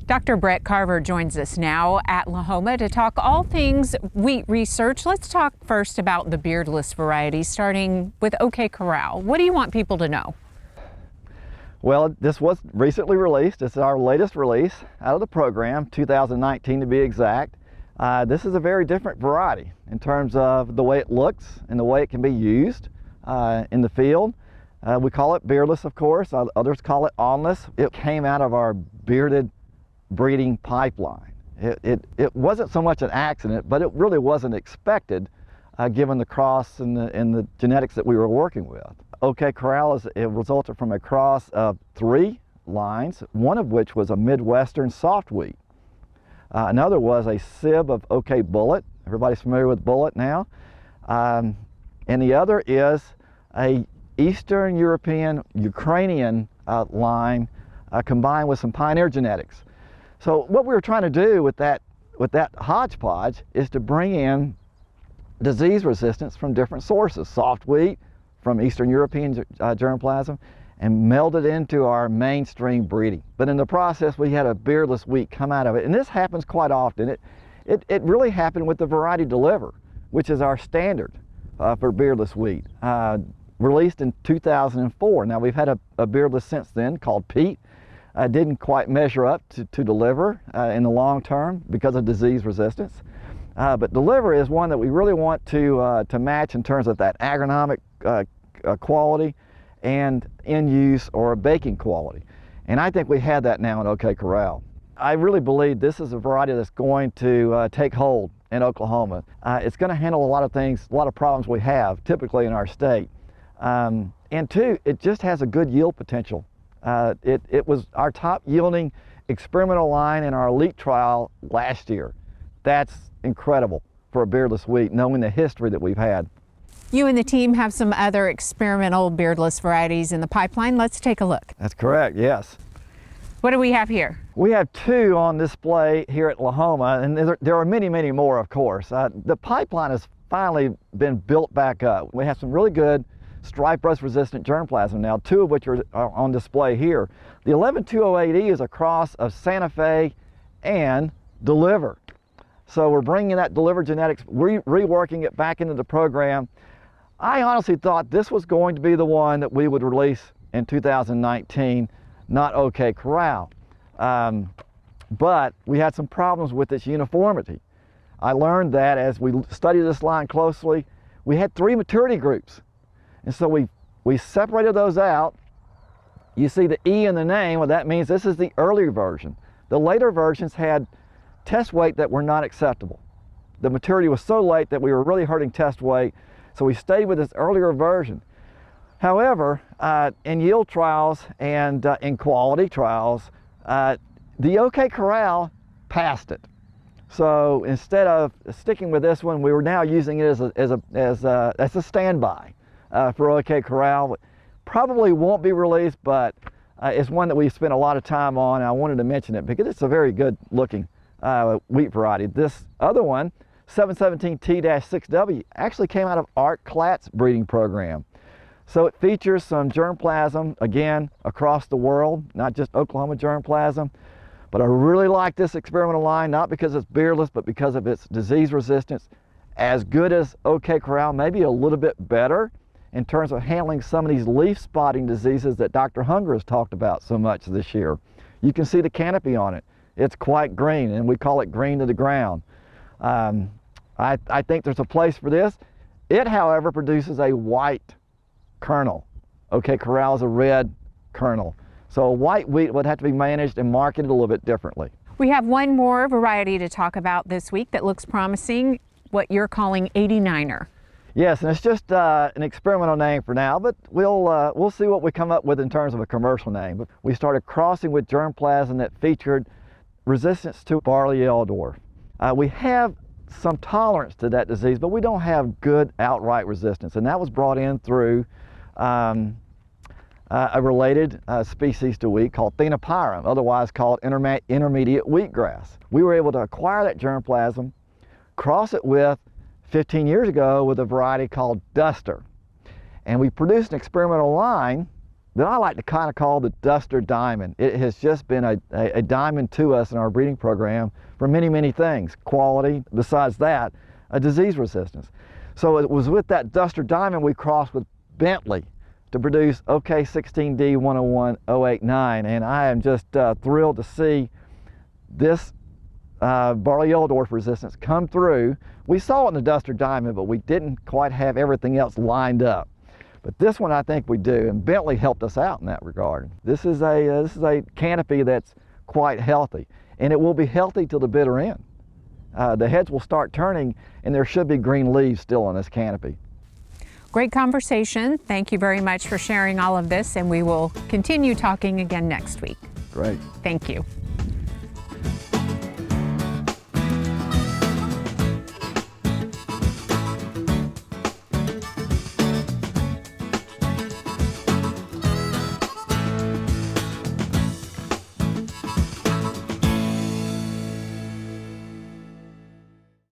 Dr. Brett Carver joins us now at Lahoma to talk all things wheat research. Let's talk first about the beardless variety, starting with OK Corral. What do you want people to know? Well, this was recently released. This is our latest release out of the program, 2019 to be exact. This is a very different variety in terms of the way it looks and the way it can be used in the field. We call it beardless, of course. Others call it awnless. It came out of our bearded breeding pipeline. It wasn't so much an accident, but it really wasn't expected given the cross and the genetics that we were working with. OK Corral it resulted from a cross of 3 lines, one of which was a Midwestern soft wheat. Another was a sib of OK Bullet. Everybody's familiar with Bullet now. And the other is a Eastern European Ukrainian line combined with some Pioneer genetics. So what we were trying to do with that hodgepodge is to bring in disease resistance from different sources, soft wheat from Eastern European germplasm, and meld it into our mainstream breeding. But in the process, we had a beardless wheat come out of it, and this happens quite often. It really happened with the variety Deliver, which is our standard for beardless wheat, released in 2004. Now we've had a beardless since then called Pete. Didn't quite measure up to Deliver in the long term because of disease resistance. But Deliver is one that we really want to match in terms of that agronomic quality and in use or baking quality. And I think we had that now in OK Corral. I really believe this is a variety that's going to take hold in Oklahoma. It's going to handle a lot of things, a lot of problems we have typically in our state. And two, it just has a good yield potential. It was our top yielding experimental line in our elite trial last year. That's incredible for a beardless wheat, knowing the history that we've had. You and the team have some other experimental beardless varieties in the pipeline. Let's take a look. That's correct, yes. What do we have here? We have 2 on display here at Lahoma, and there are many, many more, of course. The pipeline has finally been built back up. We have some really good stripe rust resistant germplasm now, 2 of which are on display here. The 11208E is a cross of Santa Fe and Deliver. So we're bringing that Deliver genetics, reworking it back into the program. I honestly thought this was going to be the one that we would release in 2019, not OK Corral. But we had some problems with its uniformity. I learned that as we studied this line closely, we had 3 maturity groups. And so we separated those out. You see the E in the name, well, that means this is the earlier version. The later versions had test weight that were not acceptable. The maturity was so late that we were really hurting test weight, so we stayed with this earlier version. However, in yield trials and in quality trials, the OK Corral passed it. So instead of sticking with this one, we were now using it as a standby. For OK Corral. Probably won't be released, but it's one that we spent a lot of time on, and I wanted to mention it because it's a very good looking wheat variety. This other one, 717T-6W, actually came out of Art Klatt's breeding program. So it features some germplasm, again, across the world, not just Oklahoma germplasm. But I really like this experimental line, not because it's beardless, but because of its disease resistance. As good as OK Corral, maybe a little bit better in terms of handling some of these leaf spotting diseases that Dr. Hunger has talked about so much this year. You can see the canopy on it. It's quite green, and we call it green to the ground. I think there's a place for this. It, however, produces a white kernel. OK Corral is a red kernel. So a white wheat would have to be managed and marketed a little bit differently. We have one more variety to talk about this week that looks promising, what you're calling 89er. Yes, and it's just an experimental name for now, but we'll see what we come up with in terms of a commercial name. But we started crossing with germplasm that featured resistance to barley yellow dwarf. We have some tolerance to that disease, but we don't have good outright resistance, and that was brought in through a related species to wheat called Thenopyrum, otherwise called intermediate wheatgrass. We were able to acquire that germplasm, cross it with 15 years ago with a variety called Duster. And we produced an experimental line that I like to kind of call the Duster Diamond. It has just been a diamond to us in our breeding program for many, many things. Quality, besides that, a disease resistance. So it was with that Duster Diamond we crossed with Bentley to produce OK16D 101089, and I am just thrilled to see this barley yellow dwarf resistance come through. We saw it in the Duster Diamond, but we didn't quite have everything else lined up. But this one I think we do, and Bentley helped us out in that regard. This is a canopy that's quite healthy, and it will be healthy till the bitter end. The heads will start turning, and there should be green leaves still on this canopy. Great conversation. Thank you very much for sharing all of this, and we will continue talking again next week. Great. Thank you.